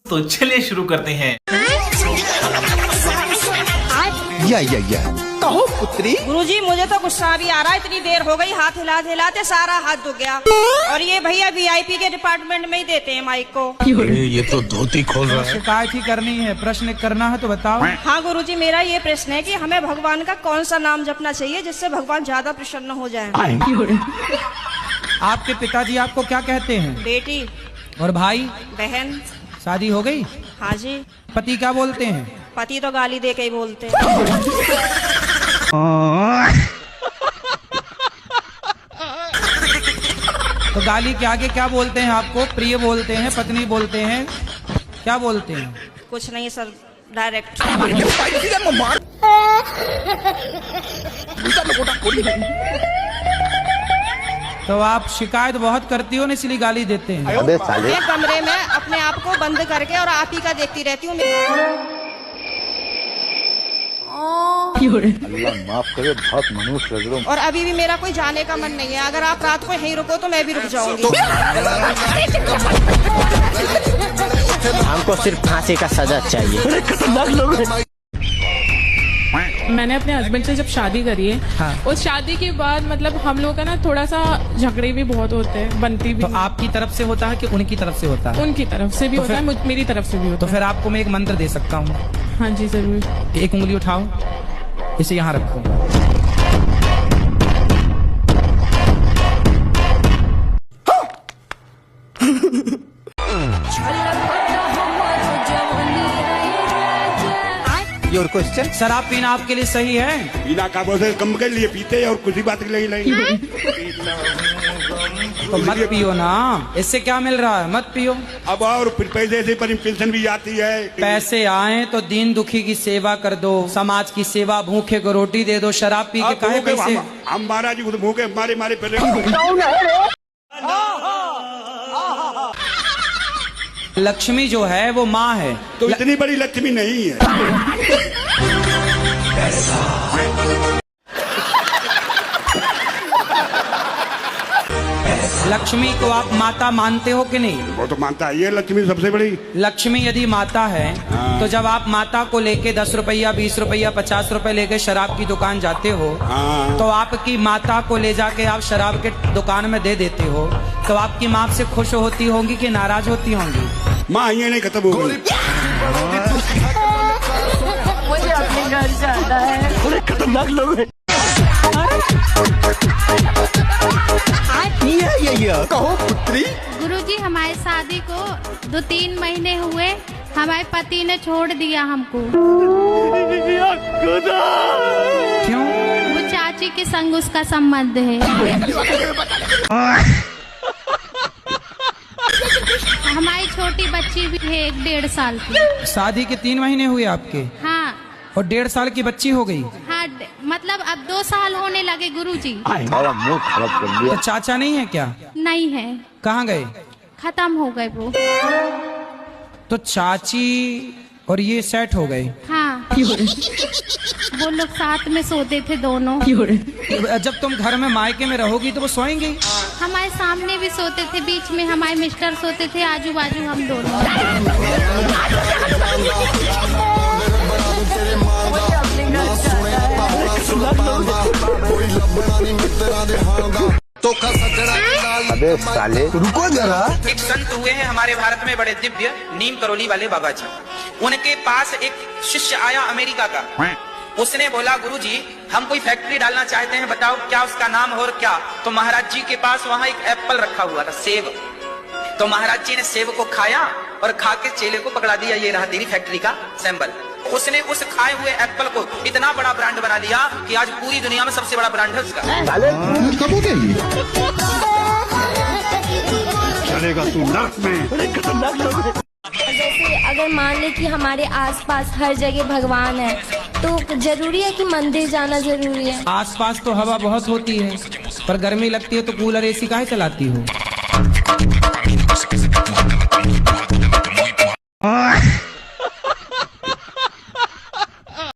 तो चलिए शुरू करते हैं। या कहो पुत्री। गुरुजी मुझे तो गुस्सा भी आ रहा है, इतनी देर हो गई, हाथ हिलाते हिलाते सारा हाथ दुख गया। और ये भैया वीआईपी के डिपार्टमेंट में ही देते हैं माइक को। ये तो धोती खोल रहा है। शिकायत ही करनी है, प्रश्न करना है तो बताओ। हाँ गुरुजी, मेरा ये प्रश्न है कि हमें भगवान का कौन सा नाम जपना चाहिए जिससे भगवान ज्यादा प्रसन्न हो जाए। आपके पिताजी आपको क्या कहते हैं? बेटी। और भाई बहन। शादी हो गई? हाँ जी। पति क्या बोलते हैं? पति तो गाली दे के ही बोलते। तो गाली के आगे क्या बोलते हैं आपको? प्रिय बोलते हैं, पत्नी बोलते हैं, क्या बोलते हैं? कुछ नहीं सर, डायरेक्ट। तो आप शिकायत बहुत करती हो ना, इसलिए गाली देते हैं। अबे साले। मैं कमरे में अपने आप को बंद करके और आप ही का देखती रहती हूँ। अल्लाह माफ करे, बहुत मनुष्य नजरों। और अभी भी मेरा कोई जाने का मन नहीं है। अगर आप रात को यहीं रुको तो मैं भी रुक जाऊंगी। हमको सिर्फ फांसी का सजा चाहिए। खतरनाक लोग हैं। मैंने अपने हस्बैंड से जब शादी करी है, हाँ। उस शादी के बाद मतलब हम लोग का ना थोड़ा सा झगड़े भी बहुत होते हैं, बनती भी। तो आपकी तरफ से होता है कि उनकी तरफ से होता है? उनकी तरफ से भी तो होता है, मेरी तरफ से भी होता तो फिर आपको मैं एक मंत्र दे सकता हूँ। है। हाँ जी जरूर। एक उंगली उठाओ, इसे यहाँ रखो। Your question. शराब पीना आपके लिए सही है? पीना का बोलते कम के लिए पीते और कुछ ही बात के लिए नहीं। तो मत पियो ना, इससे क्या मिल रहा है? मत पियो। अब और फिर पैसे से पर पेंशन भी आती है। पैसे आए तो दीन दुखी की सेवा कर दो, समाज की सेवा, भूखे को रोटी दे दो। शराब पी के अब काहे भूखे पैसे? हम महाराज जी भूखे मारे पहले। लक्ष्मी जो है वो माँ है। तो इतनी बड़ी लक्ष्मी नहीं है। लक्ष्मी को आप माता मानते हो कि नहीं? वो तो मानता है, ये लक्ष्मी सबसे बड़ी। लक्ष्मी यदि माता है तो जब आप माता को लेके 10 रुपया, 20 रुपया, 50 रुपए लेके शराब की दुकान जाते हो, तो आपकी माता को ले जाके आप शराब के दुकान में दे देते हो, तो आपकी माँ से खुश होती होंगी कि नाराज होती होंगी? माँ ये नहीं खत्म हो गई। मुझे अपने घर जाना है। खतरनाक लोग हैं। या कहो पुत्री। गुरुजी हमारी शादी को 2-3 महीने हुए, हमारे पति ने छोड़ दिया हमको। क्यों? वो चाची के संग उसका संबंध है। हमारी छोटी बच्ची भी है 1-1.5 साल की। शादी के 3 महीने हुए आपके? हाँ। और 1.5 साल की बच्ची हो गई? हाँ, मतलब अब 2 साल होने लगे गुरुजी। मुंह खराब कर दिया। तो चाचा नहीं है क्या? नहीं है, कहाँ गए? खत्म हो गए वो। तो चाची और ये सेट हो गए? हाँ। वो लोग साथ में सोते थे दोनों। जब तुम घर में मायके में रहोगी तो वो सोएंगे? हमारे सामने भी सोते थे, बीच में हमारे मिस्टर सोते थे, आजू बाजू हम दोनों। अबे साले रुको जरा। एक संत हुए हैं हमारे भारत में बड़े दिव्य, नीम करोली वाले बाबा जी। उनके पास एक शिष्य आया अमेरिका का। उसने बोला गुरुजी हम कोई फैक्ट्री डालना चाहते हैं, बताओ क्या उसका नाम हो और क्या? तो महाराज जी के पास वहाँ एक एप्पल रखा हुआ था, सेब। तो महाराज जी ने सेब को खाया और खा के चेले को पकड़ा दिया, ये रहा तेरी फैक्ट्री का सिंबल। उसने उस खाए हुए एप्पल को इतना बड़ा ब्रांड बना दिया कि आज पूरी दुनिया में सबसे बड़ा ब्रांड है उसका। चलेगा तू नर्क में। खतरनाक लोग हैं। जैसे अगर मान ले कि हमारे आसपास हर जगह भगवान है, तो जरूरी है कि मंदिर जाना जरूरी है? आसपास तो हवा बहुत होती है, पर गर्मी लगती है तो कूलर एसी काहे चलाती हो?